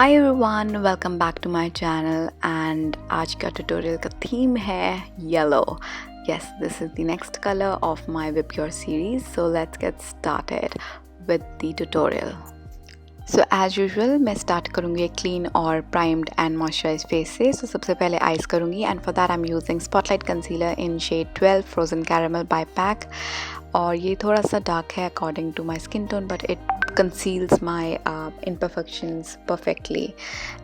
Hi everyone, welcome back to my channel and आज का tutorial का theme है yellow. Yes, this is the next color of my VIBGYOR series. So let's get started with the tutorial. So as usual मैं start करूँगी एक clean और primed and moisturized face से. So सबसे पहले eyes करूँगी and for that I'm using Spotlight Concealer in shade 12 Frozen Caramel by PAC. और ये थोड़ा सा dark है according to my skin tone but it conceals my imperfections perfectly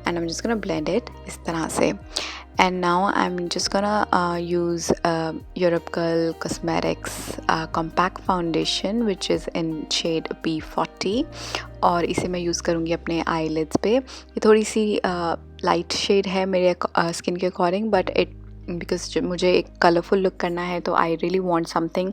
and I'm just gonna blend it इस तरह से. And now I'm just gonna use Europe Girl Cosmetics compact foundation which is in shade B40 और इसे मैं use करूँगी अपने eyelids पे. ये थोड़ी सी light shade है मेरे skin के according but it because मुझे एक कलरफुल लुक करना है तो I really want something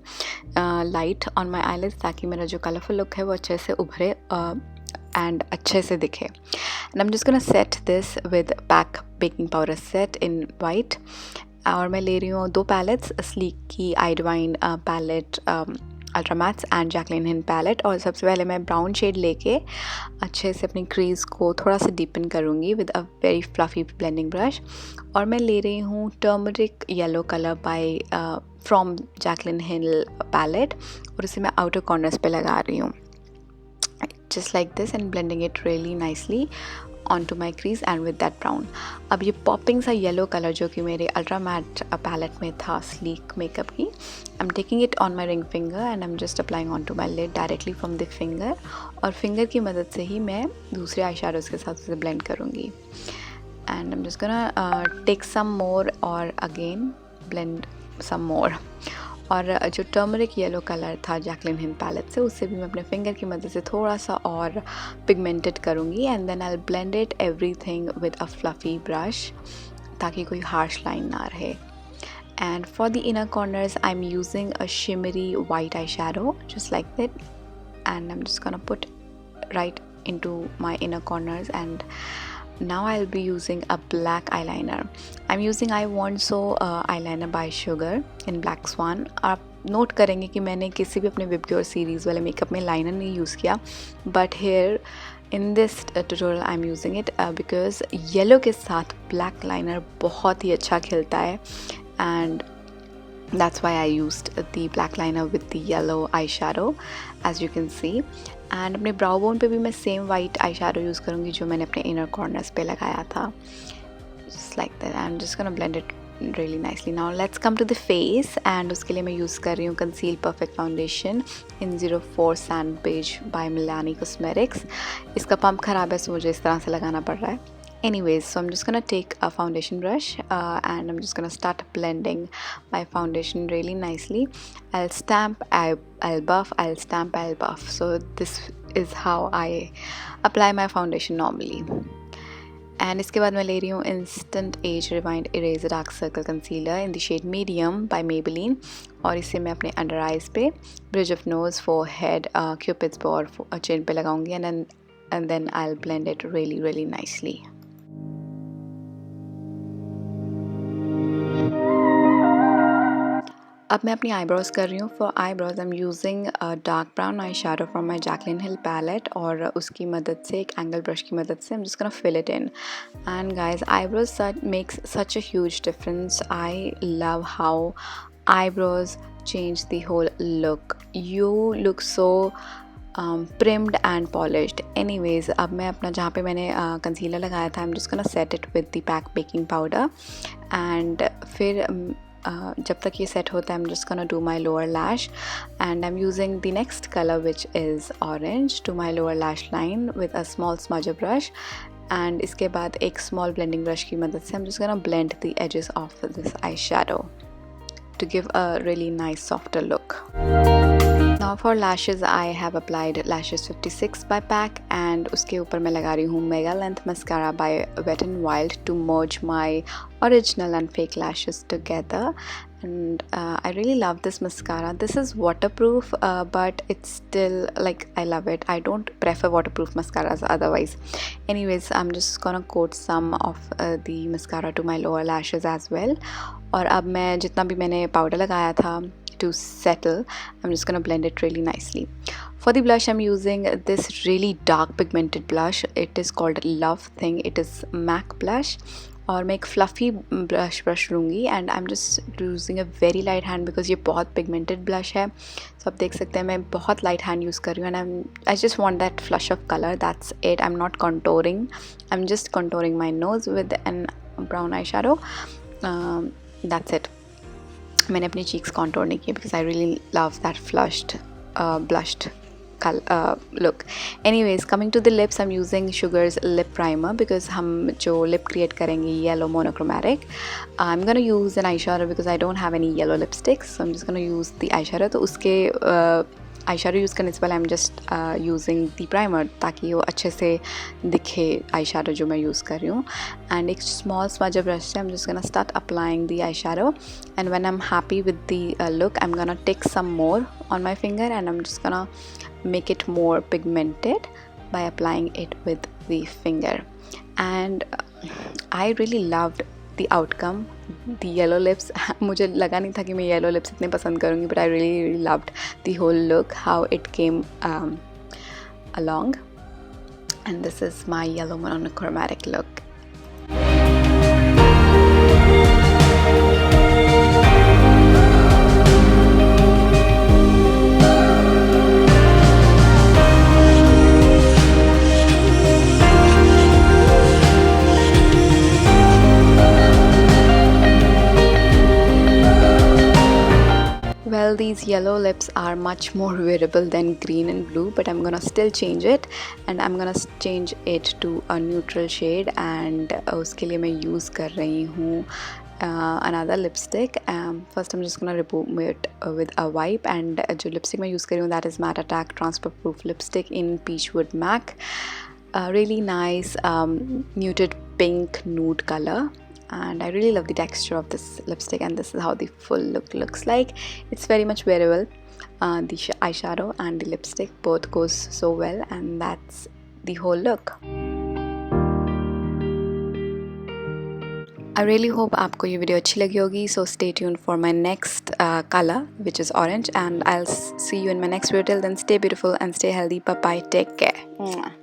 light on my eyelids ताकि मेरा जो कलरफुल लुक है वो अच्छे से उभरे एंड अच्छे से दिखे. And I am just gonna set this with pack baking powder set in white. और मैं ले रही हूँ दो पैलेट्स, स्लीक की I divine palette ultra mattes and Jaclyn Hill palette. और सबसे पहले मैं ब्राउन शेड लेके अच्छे से अपनी क्रीज को थोड़ा सा डीपन करूँगी with a very fluffy blending brush. और मैं ले रही हूँ turmeric yellow colour by from Jaclyn Hill palette और इसे मैं आउटर कॉर्नर्स पे लगा रही हूँ just like this and blending it really nicely onto my crease and with that brown. अब ये popping सा yellow color जो कि मेरे ultra matte palette में था sleek makeup की, I'm taking it on my ring finger and I'm just applying onto my lid directly from the finger. और finger की मदद से ही मैं दूसरे आई shadows के साथ उसे blend करूँगी. And I'm just gonna take some more और again blend some more. और जो टर्मरिक येलो कलर था जैकलिन हिन पैलेट से उसे भी मैं अपने फिंगर की मदद से थोड़ा सा और पिगमेंटेड करूँगी. And then I blend it everything with a fluffy brush ताकि कोई हार्श लाइन ना रहे. And for the inner corners I am using a shimmery white eye shadow just like that and I am just gonna put right into my inner corners. And now I'll be using a black eyeliner. I'm using I Want So eyeliner by Sugar in Black Swan. आप note करेंगे कि मैंने किसी भी अपने VIBGYOR series वाले makeup में liner नहीं यूज़ किया but here in this tutorial I'm using it because yellow के साथ ब्लैक लाइनर बहुत ही अच्छा खिलता है and that's why I used the black liner with the yellow eyeshadow as you can see. And अपने brow bone पे भी मैं same white eye shadow use करूँगी जो मैंने अपने इनर कॉर्नर्स पे लगाया था. Just like that. I am just gonna blend it really nicely. Now let's come to the face and उसके लिए मैं यूज़ कर रही हूँ conceal perfect foundation in 04 sand beige by Milani cosmetics. इसका पंप ख़राब है सो मुझे इस तरह से लगाना पड़ रहा है. Anyways, so I'm just gonna take a foundation brush and I'm just gonna start blending my foundation really nicely. I'll stamp, I'll buff, I'll stamp, I'll buff. So this is how I apply my foundation normally. And इसके बाद मैं ले रही हूँ Instant Age Rewind Eraser Dark Circle Concealer in the shade Medium by Maybelline. और इसे मैं अपने under eyes पे, bridge of nose, forehead, cupid's bow और chin पे लगाऊंगी and then I'll blend it really nicely. अब मैं अपनी आईब्रोज कर रही हूँ. For eyebrows I am using dark brown eye shadow from my Jaclyn Hill palette और उसकी मदद से एक एंगल ब्रश की मदद से I am just gonna fill it in. And guys eyebrows makes such a huge difference. I love how eyebrows change the whole look. You look so primmed and polished. Anyways, अब मैं अपना जहाँ पे मैंने concealer लगाया था आई am just gonna set it with the pack baking powder. And फिर जब तक ये सेट होता है I'm just gonna do my lower lash and I'm using the next color which is orange to my lower lash line with a small smudger brush. and इसके बाद एक small blending brush की मदद से I'm just gonna blend the edges of this eyeshadow to give a really nice softer look. Now for lashes I have applied lashes 56 by PAC and उसके ऊपर मैं लगा रही हूँ Megalength mascara by Wet n Wild to merge my original and fake lashes together. And I really love this mascara. This is waterproof but it's still like I love it. I don't prefer waterproof mascaras otherwise. Anyways, I'm just gonna coat some of the mascara to my lower lashes as well. और अब मैं जितना भी मैंने powder लगाया था to settle, I'm just gonna blend it really nicely. For the blush, I'm using this really dark pigmented blush. It is called Love Thing. It is MAC blush. और मैं एक फ्लफ़ी ब्रश लूँगी and I am just using a very light hand because ये बहुत pigmented blush है. सो आप देख सकते हैं मैं बहुत लाइट हैंड यूज़ कर रही हूँ and I just want that flush of colour. That's it. I am not contouring. I am just contouring my nose with an brown eye shadow. That's it. मैंने अपनी चीक्स कंटोर नहीं किए because I really love that flushed blushed look. Anyways, coming to the lips, I'm using Sugar's lip primer because हम जो lip create करेंगे yellow monochromatic. I'm gonna use an eyeshadow because I don't have any yellow lipsticks, so I'm just gonna use the eyeshadow. तो उसके eyeshadow use करने से पहले I'm just using the primer ताकि वो अच्छे से दिखे eyeshadow जो मैं यूज़ कर रही हूँ. And एक small smudger brush से I'm just gonna start applying the eyeshadow, and when I'm happy with the look, I'm gonna take some more on my finger and I'm just gonna make it more pigmented by applying it with the finger. And I really loved the outcome, the yellow lips. मुझे लगा नहीं था कि मैं yellow lips इतने पसंद करूँगी, but I really loved the whole look, how it came along. And this is my yellow monochromatic look. Well, these yellow lips are much more wearable than green and blue, but I'm gonna still change it, and I'm gonna change it to a neutral shade. And उसके लिए मैं use कर रही हूँ another lipstick. First I'm just gonna remove it with a wipe, and जो lipstick मैं use कर रही हूँ that is Matte Attack Transferproof lipstick in Peachwood MAC. Really nice muted pink nude color. And I really love the texture of this lipstick, and this is how the full look looks like. It's very much wearable. The eyeshadow and the lipstick both goes so well, and that's the whole look. I really hope आपको ये video अच्छी लगी होगी. So stay tuned for my next color, which is orange, and I'll see you in my next video. Till then, stay beautiful and stay healthy. Bye bye. Take care.